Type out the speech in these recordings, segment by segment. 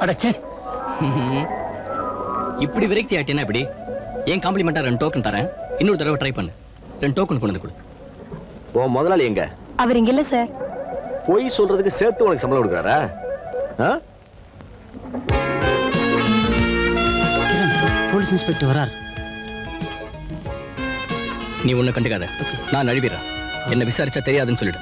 அடச்சே, இப்படி விரக்தி ஆயிட்டேன்னா இப்படி ஏன் காம்ப்ளிமெண்டா 2 டோக்கன் தரேன், இன்னொரு தடவை ட்ரை பண்ணு. 2 டோக்கன் கொண்டு வந்து கொடு. ஓ முதலாளி எங்க? அவர் இங்க இல்ல சார். போய் சொல்றதுக்கு சேர்த்து உனக்கு சம்பளம் கொடுக்குறாரா? போலீஸ் இன்ஸ்பெக்டர் வரார். நீ ஒண்ணு கண்டுக்காத, நான் நழுவிடுறேன். என்ன விசாரிச்சா தெரியாதுன்னு சொல்லிடு.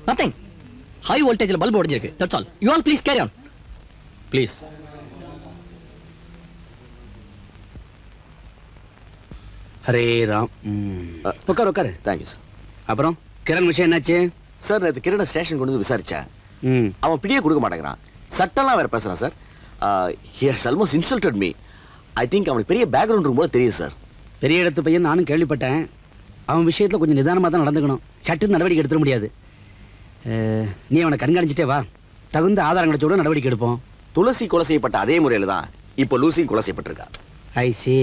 Nothing. High voltage bulb ஒடிஞ்சிருக்கு. That's all. You all please carry on. Please. Hare Ram. உட்காரு. Thank you sir. அப்புறம் கிரண் விஷயம் என்னாச்சு சார்? நேற்று கிரண் ஸ்டேஷன் கொண்டு வந்து விசாரிச்சா அவன் பிடியே கொடுக்க மாட்டேங்கிறான். சட்டம்லாம் வேற பேசுறான் sir. he has almost insulted me. I think அவனுக்கு பெரிய பேக்ரவுண்ட் இருக்கும் போல தெரியுது சார். பெரிய இடத்து பையன் நானும் கேள்விப்பட்டேன். அவன் விஷயத்துல கொஞ்சம் நிதானமாக தான் நடந்துக்கணும். சட்டுன்னு நடவடிக்கை எடுத்துட முடியாது. நீ அவனை கண்காணிச்சுட்டே வா. தகுந்த ஆதாரங்களை சொல்ல நடவடிக்கை எடுப்போம். துளசி கொலை செய்யப்பட்ட அதே முறையில் தான் இப்போ லூசி கொலை செய்யப்பட்டிருக்கா. ஐ சி.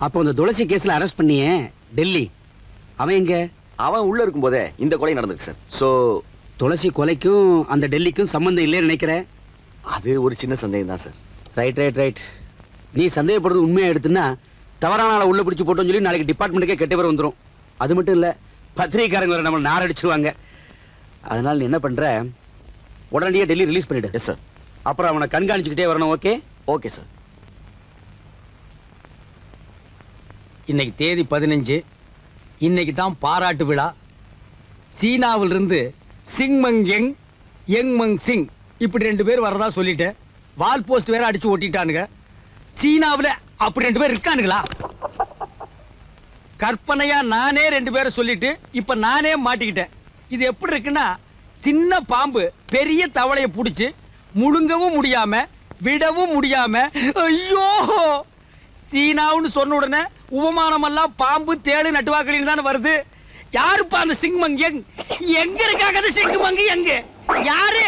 அப்போ அந்த துளசி கேஸில் அரெஸ்ட் பண்ணியே டெல்லி, அவன் எங்க? அவன் உள்ள இருக்கும் போதே இந்த கொலை நடந்திருக்கு சார். ஸோ துளசி கொலைக்கும் அந்த டெல்லிக்கும் சம்பந்தம் இல்லைன்னு நினைக்கிறேன். அது ஒரு சின்ன சந்தேகம் தான் சார். ரைட். நீ சந்தேகப்படுறது உண்மையாக எடுத்துன்னா தவறான ஆளை உள்ள பிடிச்சி போட்டோன்னு சொல்லி நாளைக்கு டிபார்ட்மெண்ட்டுக்கே கெட்ட பேர் வந்துடும். அது மட்டும் இல்லை, பத்திரிகைக்காரங்க வர நம்மளை நாரடிச்சிருவாங்க. அதனால் நீ என்ன பண்ணுற, உடனடியாக டெல்லி ரிலீஸ் பண்ணிவிடு. Yes sir. அப்புறம் அவனை கண்காணிச்சுக்கிட்டே வரணும். Okay sir. இன்னைக்கு தேதி 15. இன்னைக்கு தான் பாராட்டு விழா. சீனாவிலிருந்து சிங்மங் யங்மங் சிங் இப்படி 2 பேர் வரதா சொல்லிட்டேன். வால் போஸ்ட் வேற அடிச்சு ஒட்டிட்டானுங்க. சீனாவில் அப்படி 2 பேர் இருக்கானுங்களா? கற்பனையா நானே 2 பேரை சொல்லிட்டு இப்ப நானே மாட்டிக்கிட்டேன். இது எப்படி இருக்குன்னா, சின்ன பாம்பு பெரிய தவளையை பிடிச்சு முழுங்கவும் முடியாம விடவும் முடியாம, ஐயோ சீனாவுன்னு சொன்ன உடனே உபமானம் எல்லாம் பாம்பு தேடு நட்டுவாக்களின்னு தானே வருது. யாருப்பா அந்த சிங்மங் எங்க இருக்காங்க? அந்த சிங்மங் எங்க? யாரு?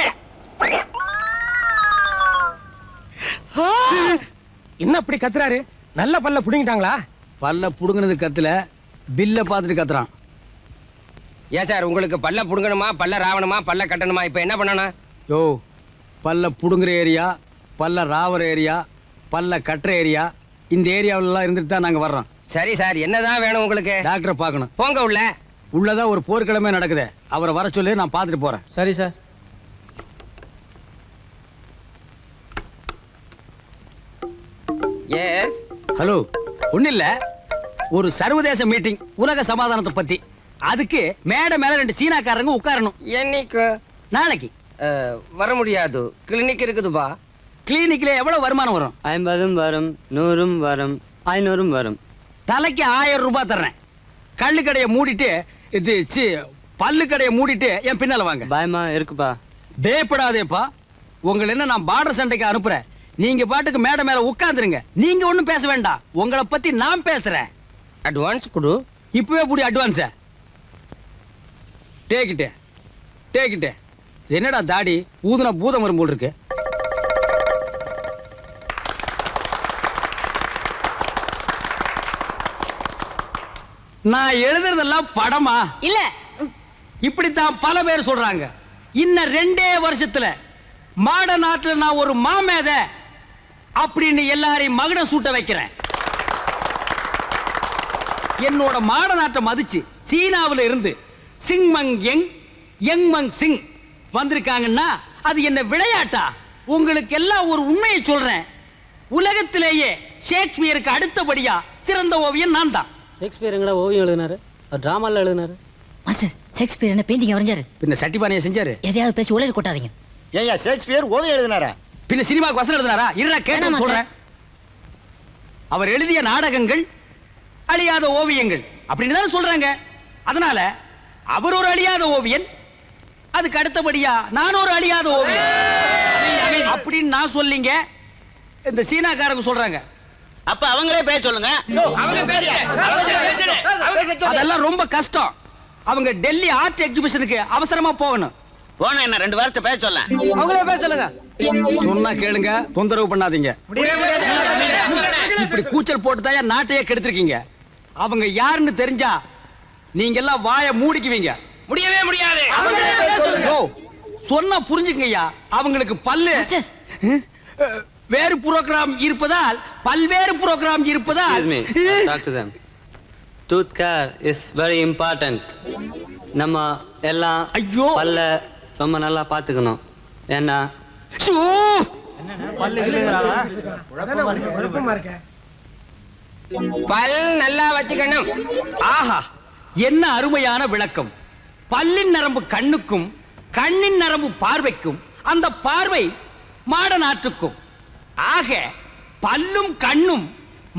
என்ன அப்படி கத்துறாரு? நல்ல பல்ல புடுங்கிட்டாங்களா? பல்ல புடுங்கினது கத்துல, பில்ல பார்த்துட்டு கத்துறான். ஏன் சார், உங்களுக்கு பல்ல புடுங்கணுமா, பல்ல ராவணுமா, பல்ல கட்டணுமா? இப்ப என்ன பண்ணணும்? யோ, பல்ல புடுங்குற ஏரியா, பல்ல ராவற ஏரியா, பல்ல கட்டுற ஏரியா, இந்த ஏரியாவிலாம் இருந்துட்டு தான் நாங்க வர்றோம். சரி சார், என்னதான் வேணும் உங்களுக்கு? டாக்டரை பார்க்கணும். போங்க உள்ள. உள்ளதான் ஒரு போர்க்கிழமை நடக்குது. அவரை வர சொல்லி நான் பார்த்துட்டு போறேன். சரி சார். எஸ். ஹலோ, ஒண்ணு இல்ல, ஒரு சர்வதேச மீட்டிங் உலக சமாதானத்தை பத்தி. அதுக்கு மேடை மேல 2 சீனாக்காரங்க உட்காரணும். என்னைக்கு? நாளைக்கு. வர முடியாது, கிளினிக் இருக்குதுப்பா. கிளினிக்ல எவ்வளவு வருமானம் வரும்? 50 வரும், 100 வரும், 500 வரும். தலைக்கு 1000 ரூபாய் தர்றேன். கள்ளு கடையை மூடிட்டு பல்லு கடையை மூடிட்டு என் பின்னால வாங்க. பயமா இருக்குப்பா. பயப்படாதேப்பா. உங்களை என்ன நான் பார்டர் சண்டைக்கு அனுப்புறேன். நீங்க பாட்டுக்கு மேடை மேல உட்கார்ந்துருங்க. நீங்க ஒண்ணும் பேச வேண்டாம். உங்களை பத்தி நான் பேசுறேன். அட்வான்ஸ் கொடு. இப்பவே புடி அட்வான்ஸ். டேக்கிட்டே. என்னடா தாடி ஊதுன பூதம் வரும் போல் இருக்கு. நான் எழுதுறதெல்லாம் படமா இல்ல? இப்படித்தான் பல பேர் சொல்றாங்க. இன்னும் 2 வருஷத்துல மாட நாட்டுல நான் ஒரு மாமேத அப்படின்னு எல்லாரையும் மகுடம் சூட்ட வைக்கிறேன். என்னோட மாட நாட்டை மதிச்சு சீனாவில இருந்து சிங்மங் யங்மங் சிங் வந்திருக்காங்கன்னா அது என்ன விளையாட்டா? உங்களுக்கு எல்லாம் ஒரு உண்மையை சொல்றேன். உலகத்திலேயே ஷேக்ஸ்பியருக்கு அடுத்தபடியா சிறந்த ஓவியன் நான் தான். ஷேக்ஸ்பியர் எங்கடா ஓவியம் எழுதினாரு? டிராமால எழுதினாரு. மாஸ்டர், ஷேக்ஸ்பியர் என்ன பெயிண்டிங் வரைஞ்சாரு? பின்ன சட்டிபானையை செஞ்சாரு. எதையாவது பேசி உலக கொட்டாதீங்க. ஏயா ஷேக்ஸ்பியர் ஓவியம் எழுதினாரா? பின்ன சினிமாவுக்கு வசனம் எழுதினாரா? இருடா கேட்டு வேணாம் சொல்றேன். அவர் எழுதிய நாடகங்கள் அழியாத ஓவியங்கள் அப்படின்னு தானே சொல்றாங்க. அதனால அவர் ஒரு அழியாத ஓவியன், அதுக்கு அடுத்தபடியா நான் ஒரு அழியாத ஓவியன் அப்படின்னு நான் சொல்லிங்க. இந்த சீனாக்காரங்க சொல்றாங்க. அப்ப அவங்களே பேச சொல்லுங்க. அதெல்லாம் ரொம்ப கஷ்டம். அவங்க டெல்லி ஆர்ட் எக்ஸிபிஷனுக்கு அவசரமா போகணும். போன என்ன 2 வாரத்தை பேச சொல்ல. அவங்களே பேச சொல்லுங்க. சொன்னா கேளுங்க, தொந்தரவு பண்ணாதீங்க. இப்படி கூச்சல் போட்டு தான் நாட்டையே கெடுத்திருக்கீங்க. அவங்க யாருன்னு தெரிஞ்சா நீங்க எல்லாம் வாயை மூடிக்குவீங்க. முடியவே முடியாது. ஓ, சொன்னா புரிஞ்சுக்கங்கய்யா. அவங்களுக்கு பல்லு வேறு புரோகிராம் இருப்பதால், பல்வேறு புரோகிராம் இருப்பதால். Excuse me, talk to them. Tooth care is very important. நம்ம எல்லாம் ஐயோ, பல்ல ரொம்ப நல்லா பாத்துக்கணும். ஏன்னா சூ, பல் நல்லா வச்சுக்கணும். ஆஹா, என்ன அருமையான விளக்கம். பல்லின் நரம்பு கண்ணுக்கும், கண்ணின் நரம்பு பார்வைக்கும், அந்த பார்வை மாட நாட்டுக்கும். ஆக பல்லும் கண்ணும்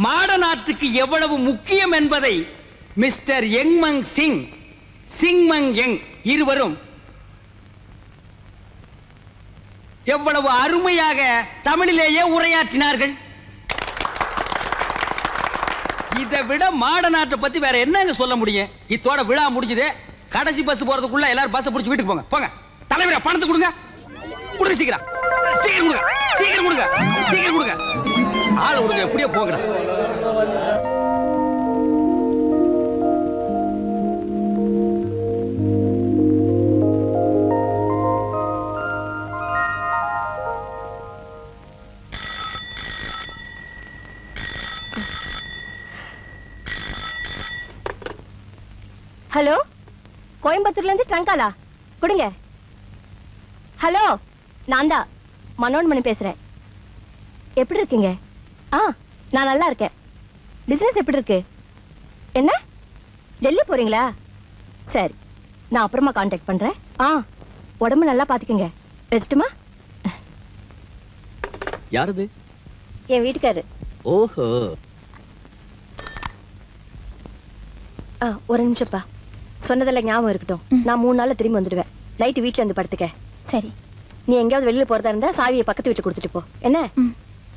மாட நாட்டுக்கு எவ்வளவு முக்கியம் என்பதை மிஸ்டர் யங்மங் சிங், சிங்மங் யங் இருவரும் எவ்வளவு அருமையாக தமிழிலேயே உரையாற்றினார்கள். இதை விட மாட நாட்டை பத்தி வேற என்னங்க சொல்ல முடியும்? இத்தோட விழா முடிஞ்சது. கடைசி பஸ் போறதுக்குள்ள எல்லாரும் பஸ் பிடிச்சி வீட்டுக்கு போங்க. போங்க தலைவரே, பணத்தை கொடுங்க. கொடுங்க சீக்கிரம், சீக்கிரம் கொடுங்க, சீக்கிரம் கொடுங்க, சீக்கிரம் கொடுங்க. ஆளை கொடுங்க, எப்படியோ போங்கடா. ஹலோ, கோயம்புத்தூர்ல இருந்து ட்ரங்காலா கொடுங்க. ஹலோ, நான் தான் மனோன்மணி பேசுறேன். எப்படி இருக்கீங்க? நான் நல்லா இருக்கேன். பிசினஸ் எப்படி இருக்கு? என்ன டெல்லி போறீங்களா? சரி, நான் அப்புறமா கான்டாக்ட் பண்றேன். உடம்பு நல்லா பாத்துக்கங்க. வச்சுட்டுமா? யாரது? என் வீட்டுக்காரு. ஓஹோ, ஒரு நிமிஷம்ப்பா. சொன்னதெல்லாம் ஞாபகம் இருக்கட்டும். நான் 3 நாள்ல திரும்பி வந்துடுவேன். நைட்டு வீட்டுல இருந்து படுத்துக்க. சரி. நீ எங்கேயாவது வெளியில போறதா இருந்தா சாவியை பக்கத்து வீட்டுல கொடுத்துட்டு போ. என்ன?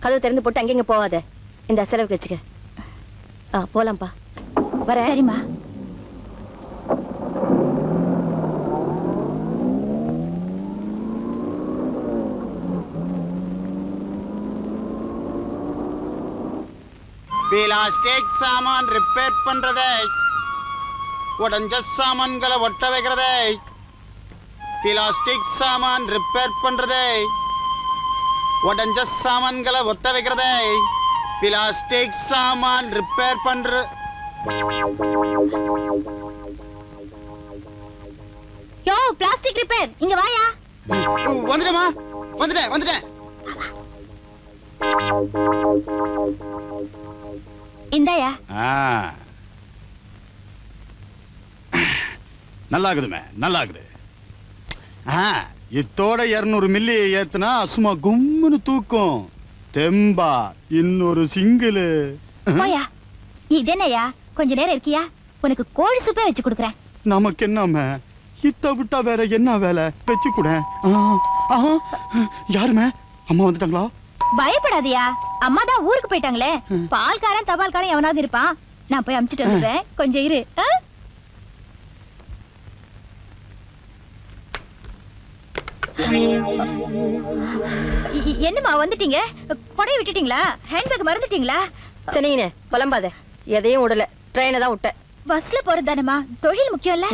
கதவு திறந்து போட்டு அங்கெங்க போவாத. இந்த செலவுக்கு வச்சுக்க. போலாம்ப்பா. வர. சரிம்மா. பிளாஸ்டிக் சாமான் ரிப்பேர் பண்றதை, உடஞ்ச சாமான்களை ஒட்ட வைக்கிறதை, பிளாஸ்டிக் சாமான் ரிப்பேர் பண்றதை, உடஞ்ச சாமான்களை ஒட்ட வைக்கிறதை, பிளாஸ்டிக் சாமான் ரிப்பேர் பண்ற. யோ, பிளாஸ்டிக் ரிப்பேர், இங்க வாயா. வந்துட்டேமா, வந்துட்டேன் வந்துட்டேன். இந்தாயா. நல்லாகுதுமே, நல்லாகுது. இத்தோட 200 மில்லி ஏத்துனா சும்மா கும்முன்னு தூக்கும். தெம்பா இன்னொரு சிங்கிள். போயா. இதென்னயா, கொஞ்ச நேரம் இருக்கியா? உனக்கு கோழி சூப்பே வச்சு கொடுக்குறேன். நமக்கு என்னமே, இத்த விட்டா வேற என்ன வேலை? வச்சு கூட. யாருமே? அம்மா வந்துட்டாங்களா? பயப்படாதியா, அம்மா தான் ஊருக்கு போயிட்டாங்களே. பால்காரன் தபால்காரன் எவனாவது இருப்பான். நான் போய் அமிச்சிட்டு வந்துடுறேன். கொஞ்சம் இரு. என்னம்மா வந்துட்டீங்க? கொடைய விட்டுட்டீங்களா? ஹேண்ட்பேக் மறந்துட்டீங்களா? சனினே, புலம்பாத. எதையும் விடல, ட்ரெயினை தான் விட்ட. பஸ்ல போறதானமா? தொழில் முக்கியம் இல்ல?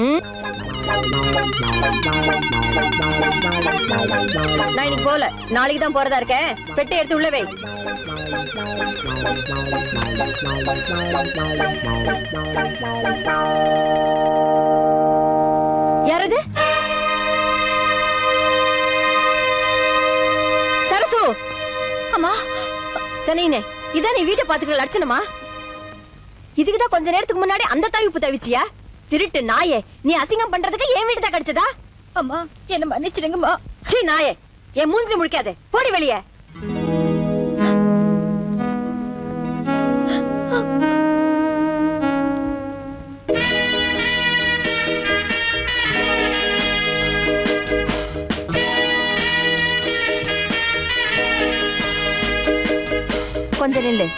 நான் இன்னைக்கு போல, நாளைக்கு தான் போறதா இருக்கேன். பெட்டை எடுத்து உள்ள வை. யாரது? சரசு. அம்மா. சனினே, இதான் நீ வீட்டை பாத்துக்கிற லட்சணமா? இதுக்குதான் கொஞ்ச நேரத்துக்கு முன்னாடி அந்த தாவி உப்பு தவிச்சியா? திருட்டு நாயே, நீ அசிங்கம் பண்றதுக்கு என் வீடு தான் கிடைச்சதா? அம்மா என்ன மன்னிச்சிடுங்கம்மா. சீ நாயே, என் மூஞ்சில முடிக்காதே, போடி வெளியே. கொஞ்சம் நில்லு.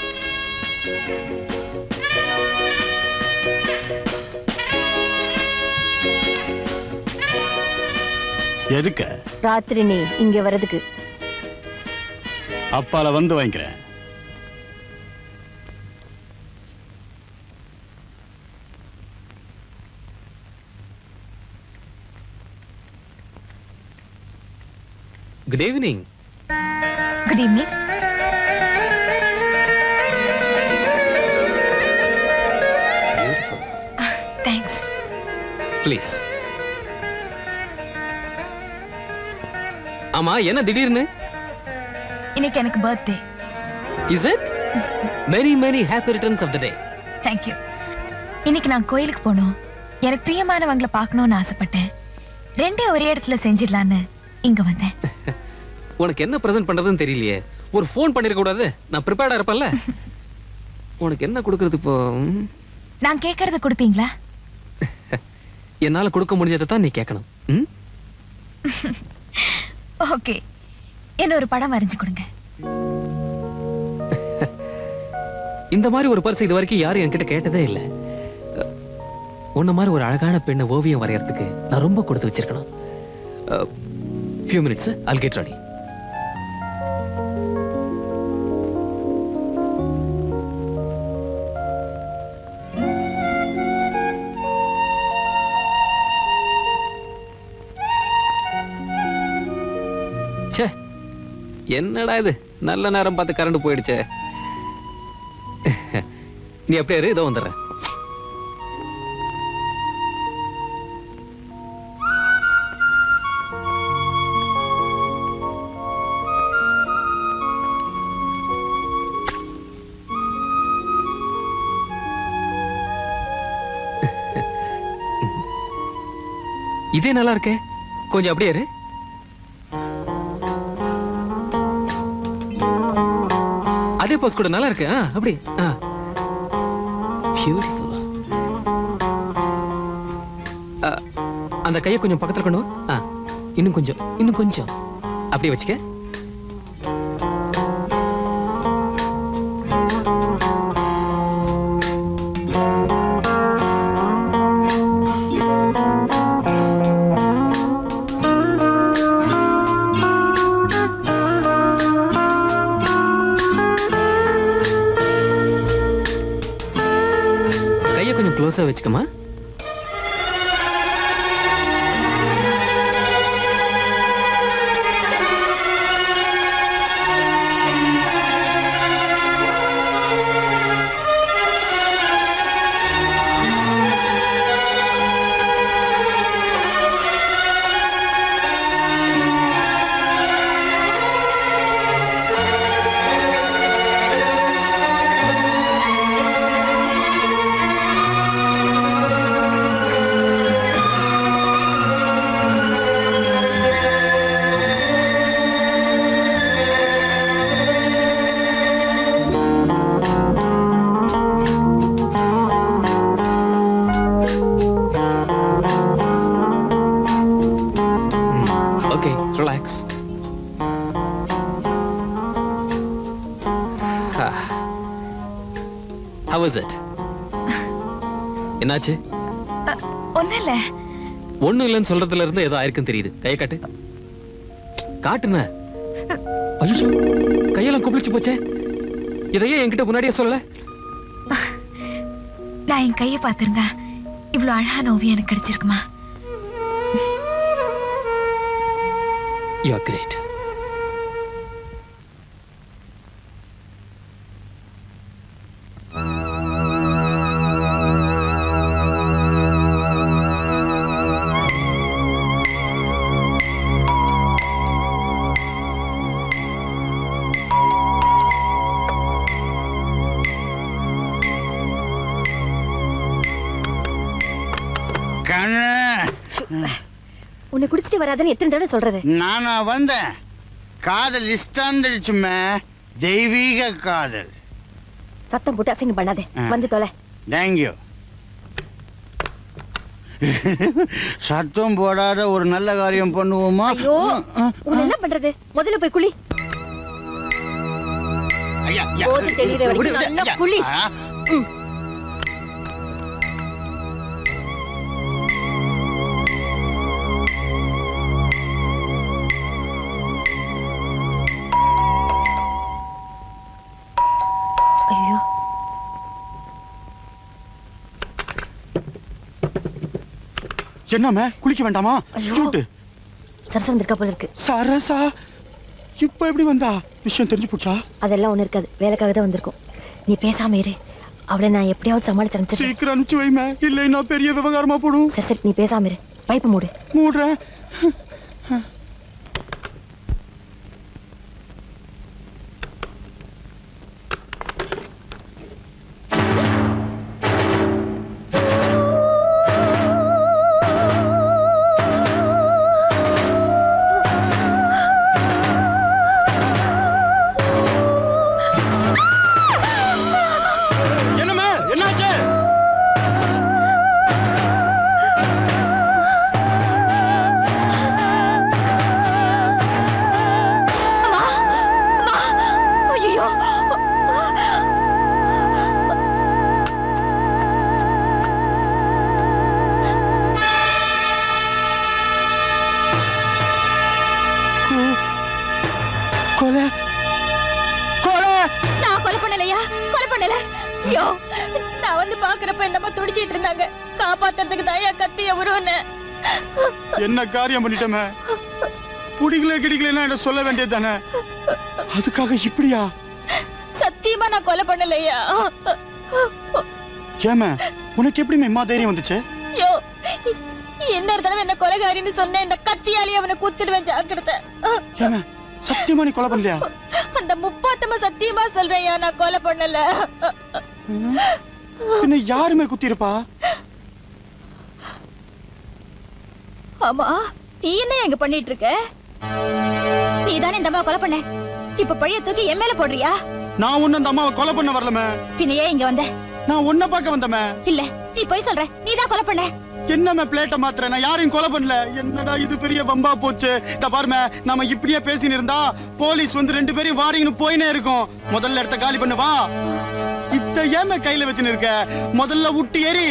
எதுக்கு? ராத்திரி நீ இங்க வர்றதுக்கு. அப்பால வந்து வாங்கிக்கிறேன். Good evening. Good evening. Thanks. Please. ஆமா, என்ன திடீர்னு? இன்னைக்கு எனக்கு birthday. Is it? Many many happy returns of the day. Thank you. இன்னைக்கு நான் கோயிலுக்கு போகணும். எனக்கு பிரியமானவங்களை பார்க்கணும்னு ஆசைப்பட்டேன். ரெண்டே ஒரே இடத்துல செஞ்சிடலான்னு இங்க வந்தேன். உனக்கு என்ன பிரசன்ட் பண்றதுன்னு தெரியலையே. ஒரு ஃபோன் பண்ணிருக்க கூடாது? நான் ப்ரிப்பேர்டா இருப்பேன்ல. உனக்கு என்ன கொடுக்கறது இப்போ? நான் கேட்கறத கொடுப்பீங்களா? என்னால கொடுக்க முடிஞ்சதை தான் நீ கேட்கணும். ஓகே, என்ன ஒரு படம் வரைஞ்சு கொடுங்க. இந்த மாதிரி ஒரு பரிசு இது வரைக்கும் யாரும் என்கிட்ட கேட்டதே இல்லை. உன்ன மாதிரி ஒரு அழகான பெண்ணை ஓவியம் வரையறதுக்கு நான் ரொம்ப கொடுத்து வச்சிருக்கணும். few minutes, I'll get ready. என்னடா இது, நல்ல நேரம் பார்த்து கரண்ட் போயிடுச்சே. நீ அப்படியே இரு, இதோ வந்துடுறேன். இதே நல்லா இருக்கே, கொஞ்சம் அப்படியே இரு. அதே போஸ் கூட நல்லா இருக்கு. அப்படி பியூட்டிஃபுல். அந்த கையை கொஞ்சம் பக்கத்துல கொண்டு வா. இன்னும் கொஞ்சம், இன்னும் கொஞ்சம் அப்படியே வச்சுக்க. க்ளோஸா வச்சுக்கமா. Okay, relax. How was it? என்னாச்சு? ஒண்ணும் இல்ல. ஒண்ணும் இல்லைன்னு சொல்றதுல இருந்து ஏதோ ஆயிருக்குன்னு தெரியுது. கையை காட்டு. காட்டுன. ஐயோ, கையெல்லாம் குப்பிளிச்சு போச்சே. இதையே என்கிட்ட முன்னாடியே சொல்லல. நான் என் கையை பார்த்திருந்தா இவ்வளவு அழகான ஓவியம் எனக்கு கிடைச்சிருக்குமா? You are great. உன்னை குடிச்சிட்டு வராதுன்னு எத்தனை தடவை சொல்றது? நானா வந்தேன், காதல் இஷ்டாந்துடுச்சுமே, தெய்வீக காதல். சத்தம் போட்டு அசிங்கம் பண்ணாதே, வந்து தொலை. தேங்க்யூ. சத்தம் போடாத ஒரு நல்ல காரியம் பண்ணுவோமா? ஐயோ, உன்னை என்ன பண்றது? முதல்ல போய் குளி. போது தெளிகிற வரைக்கும் நல்லா குளி. ஐயோ, என்னம்மா குளிக்க வேண்டாமா? சூட்டு சரசு வந்திருக்கா போல இருக்கு. சரசா இப்ப எப்படி வந்தா? விஷயம் தெரிஞ்சு போச்சா? அதெல்லாம் ஒண்ணு இருக்காது, வேலைக்காக தான் வந்திருக்கோம். நீ பேசாம இரு, அவளை நான் எப்படியாவது சமாளிச்சு அனுப்பிச்சிடுறேன். சீக்கிரம் அனுப்பிச்சு வைமே, இல்லைன்னா பெரிய விவகாரமா போடும். சரி சரி, நீ பேசாம இரு. பைப்பு மூடு. மூடுறேன். என்னம்மா என்னாச்சு? ஐயோ, கொலை கொலை. நான் கொலை பண்ணலையா? கொலை பண்ணல. ஐயோ, நான் வந்து பாக்குறப்ப இந்த அம்மா துடிச்சிட்டு இருந்தாங்க. காப்பாத்துறதுக்கு தாயா கத்திய உருவன்னு. என்ன காரியம் பண்ணிட்டமே? குடிக்கல கிடிக்கலன்னா என்ன சொல்ல வேண்டியது தானே? அதுக்காக இப்படியா? சத்தியமா நான் கொலை பண்ணலையா? ஏமா உனக்கு எப்படி இம்மா தைரியம் வந்துச்சு? ஐயோ, இன்னொரு தடவை என்ன கொலைகாரின்னு சொன்னேன், இந்த கத்தியாலே அவனை குத்திடுவேன், ஜாக்கிரதை. ஏமா சத்தியமா நீ கொலை பண்ணலையா? அந்த முப்பாத்தமா சத்தியமா சொல்றேயா, நான் கொலை பண்ணல. என்ன யாருமே குத்தி இருப்பா? ஆமா, நீ என்ன எங்க பண்ணிட்டு இருக்க? நீ தானே இந்த அம்மா கொலை பண்ண. இப்ப பழைய தூக்கி என் மேல போடுறியா? நான் ஒண்ணு அந்த அம்மாவை கொலை பண்ண வரலமே. பின்னையே இங்க வந்த? நான் உன்னை பார்க்க வந்தமே. இல்ல, நீ போய் சொல்ற. நீ தான் கொலை பண்ண. என்னமே பிளேட்ட மாத்திர? நான் யாரையும் கொலை பண்ணல. என்னடா இது பெரிய பம்பா போச்சு. இந்த பாருமே, நாம இப்படியே பேசின்னு இருந்தா போலீஸ் வந்து 2 பேரையும் வாரிங்கன்னு போயினே இருக்கும். முதல்ல இடத்த காலி பண்ணு வா. இத்த ஏமே கையில வச்சுன்னு இருக்க? முதல்ல விட்டு ஏறி.